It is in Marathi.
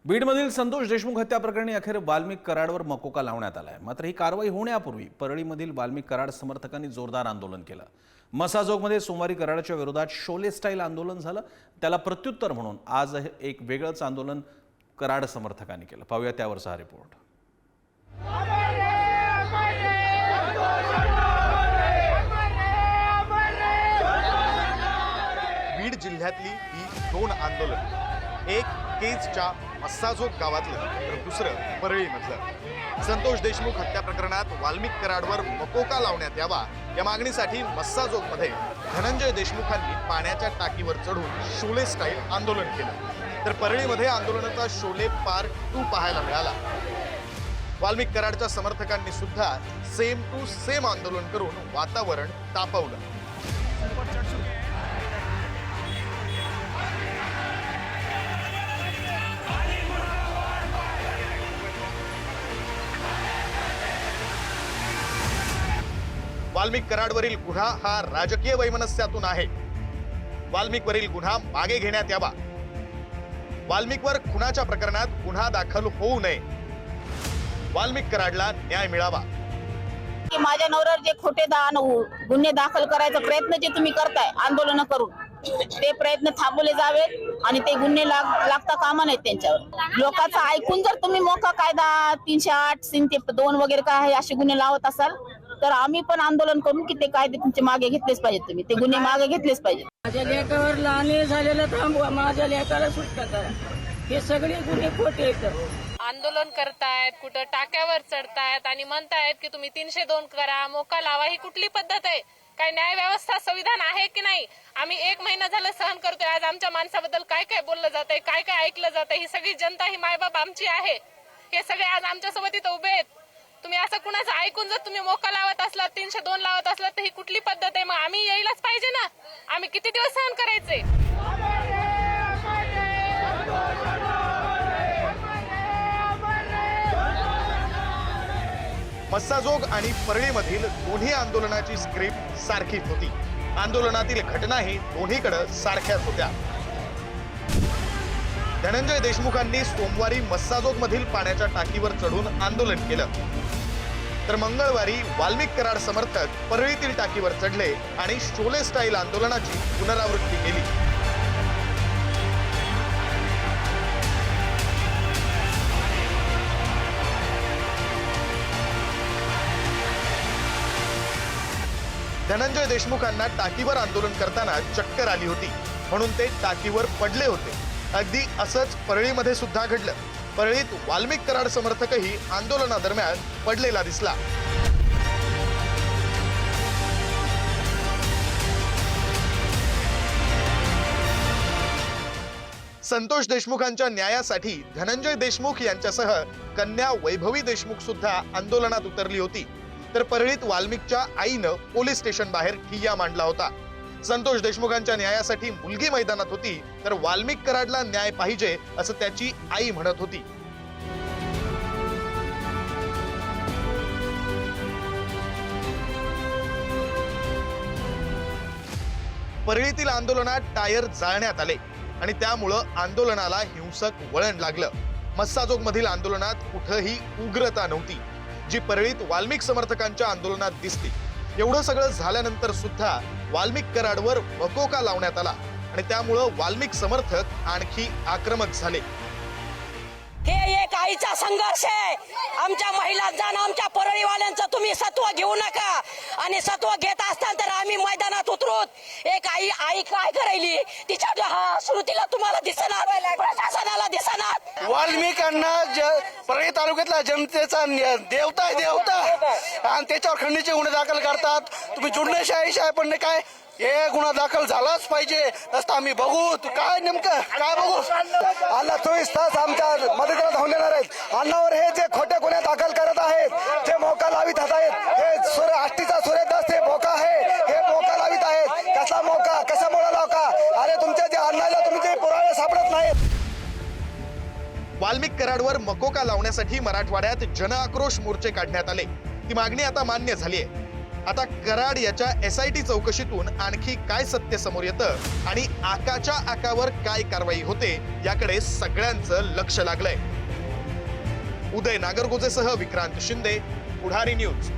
बीडमधील संतोष देशमुख हत्या प्रकरणी अखेर वाल्मिक कराडवर मकोका लावण्यात आलाय। मात्र ही कारवाई होण्यापूर्वी परळीमधील वाल्मिक कराड समर्थकांनी जोरदार आंदोलन केलं। मसाजोगमध्ये सोमवारी कराडच्या विरोधात शोले स्टाईल आंदोलन झालं। त्याला प्रत्युत्तर म्हणून आज एक वेगळंच आंदोलन कराड समर्थकांनी केलं। पाहूया त्यावरचा हा रिपोर्ट। बीड जिल्ह्यातली ही दोन आंदोलन, एक केजच्या मस्साजोग गावातलं तर दुसरं परळीमधलं। संतोष देशमुख हत्या प्रकरणात वाल्मिक कराडवर मकोका लावण्यात यावा या मागणीसाठी मस्साजोगमध्ये धनंजय देशमुखांनी पाण्याच्या टाकीवर चढून शोले स्टाईल आंदोलन केलं। तर परळीमध्ये आंदोलनाचा शोले पार्ट 2 पाहायला मिळाला। वाल्मिक कराडच्या समर्थकांनी सुद्धा सेम टू सेम आंदोलन करून वातावरण तापवलं। वाल्मिक कराडवरील गुन्हा हा राजकीय वैमनस्यातून आहे। वाल्मिकवरील गुन्हा मागे घेण्यात यावा। वाल्मिकवर खुनाच्या प्रकरणात गुन्हा दाखल होऊ नये। वाल्मिक कराडला न्याय मिळावा। माझ्या नवऱ्यावर जे खोटे गुन्हे दाखल करायचा प्रयत्न जे तुम्ही करताय आंदोलन करून, ते प्रयत्न थांबवले जावेत आणि ते गुन्हे लागता कामा नयेत त्यांच्यावर। लोकांचं ऐकून जर तुम्ही मोका कायदा 308 302 वगैरे काय आहे असे गुन्हे लावत असाल तर आम्ही पण आंदोलन करून की ते कायदे तुमचे मागे घेतलेच पाहिजेत, तुम्ही ते गुन्हे मागे घेतलेच पाहिजेत। माझ्या लेकावर लाणे झालेलं थांबवा, माझ्या लेकाला सुटका करा। हे सगळे गुन्हे खोटे आहेत। आंदोलन करतायत, कुठं टाक्यावर चढतायत आणि म्हणतायत की तुम्ही 302 करा, मोका लावा। ही कुठली पद्धत आहे? काय न्याय व्यवस्था संविधान आहे की नाही? आम्ही 1 महिना झालं सहन करतोय। आज आमच्या माणसाबद्दल काय काय बोललं जातंय, काय काय ऐकलं जातंय। ही सगळी जनता, ही मायबाप आमची आहे। हे सगळे आज आमच्या सोबत इथं उभे आहेत। तुम्ही असं कुणाचं ऐकून जर तुम्ही मोका लावत असलात, 302 लावत असलात तर ही कुठली पद्धत आहे? मग आम्ही यायलाच पाहिजे ना। आम्ही किती दिवस सहन करायचे? मस्साजोग आणि परळीमधील दोन्ही आंदोलनाची स्क्रिप्ट सारखीच होती। आंदोलनातील घटनाही दोन्हीकडे सारख्याच होत्या। धनंजय देशमुखांनी सोमवारी मस्साजोगमधील पाण्याच्या टाकीवर चढून आंदोलन केलं, तर मंगळवारी वाल्मिक कराड समर्थक परळीतील टाकीवर चढले आणि शोले स्टाईल आंदोलनाची पुनरावृत्ती केली। धनंजय देशमुखांना टाकीवर आंदोलन करताना चक्कर आली होती, म्हणून ते टाकीवर पडले होते। अगदी असंच परळीमध्ये सुद्धा घडलं। परळीत वाल्मिक कराड समर्थकही आंदोलनादरम्यान पडलेला दिसला। संतोष देशमुखांच्या न्यायासाठी धनंजय देशमुख यांच्यासह कन्या वैभवी देशमुख सुद्धा आंदोलनात उतरली होती। तर परळीत वाल्मिकच्या आईनं पोलीस स्टेशन बाहेर ठिय्या मांडला होता। संतोष देशमुखांच्या न्यायासाठी मुलगी मैदानात होती, तर वाल्मिक कराडला न्याय पाहिजे असं त्याची आई म्हणत होती। परळीतील आंदोलनात टायर जाळण्यात आले आणि त्यामुळं आंदोलनाला हिंसक वळण लागलं। मस्साजोगमधील आंदोलनात कुठेही उग्रता नव्हती, जी परळीत वाल्मिक समर्थकांच्या आंदोलनात दिसते। एवढं सगळं झाल्यानंतर सुद्धा वाल्मिक कराडवर मकोका लावण्यात आला आणि त्यामुळं वाल्मिक समर्थक आणखी आक्रमक झाले। हे एक आईचा संघर्ष आहे। आमच्या महिलांचा आणि आमच्या परळीवाल्यांचं तुम्ही सत्व घेऊ नका, आणि सत्व घेत असताना तर आम्ही मैदानात उतरूत। एक आई काय करायली तिच्या श्रुतीला तुम्हाला दिसणार, प्रशासनाला दिसणार। वाल्मिकांना परळी तालुक्यातला जनतेचा देवता आणि त्याच्यावर खंडणीचे गुन्हे दाखल करतात। तुम्ही जुडणेशाही आहे, पण काय हे गुन्हा दाखल झालाच पाहिजे असं आम्ही बघू। काय नेमकं काय बघू? अण्णा 24 तास आमच्या मदतीला धावून येणार आहेत। अण्णावर हे जे खोटे गुन्हे दाखल करत आहेत, जे मोका लावित आहेत, हे आष्टीचा सूर्यदास हे मोका आहे, हे मोका लावित आहेत। कसा मोका, कशामुळे लावका? अरे तुमच्या जे अण्णाला तुमचे पुरावे सापडत नाहीत। वाल्मिक कराडवर मकोका लावण्यासाठी मराठवाड्यात जनआक्रोश मोर्चे काढण्यात आले। ती मागणी आता मान्य झाली आहे। आता कराड याच्या SIT चौकशीतून आणखी काय सत्य समोर येतं आणि आकाच्या आकावर काय कारवाई होते याकडे सगळ्यांचं लक्ष लागलंय. उदय नागरगोजेसह विक्रांत शिंदे, पुढारी न्यूज.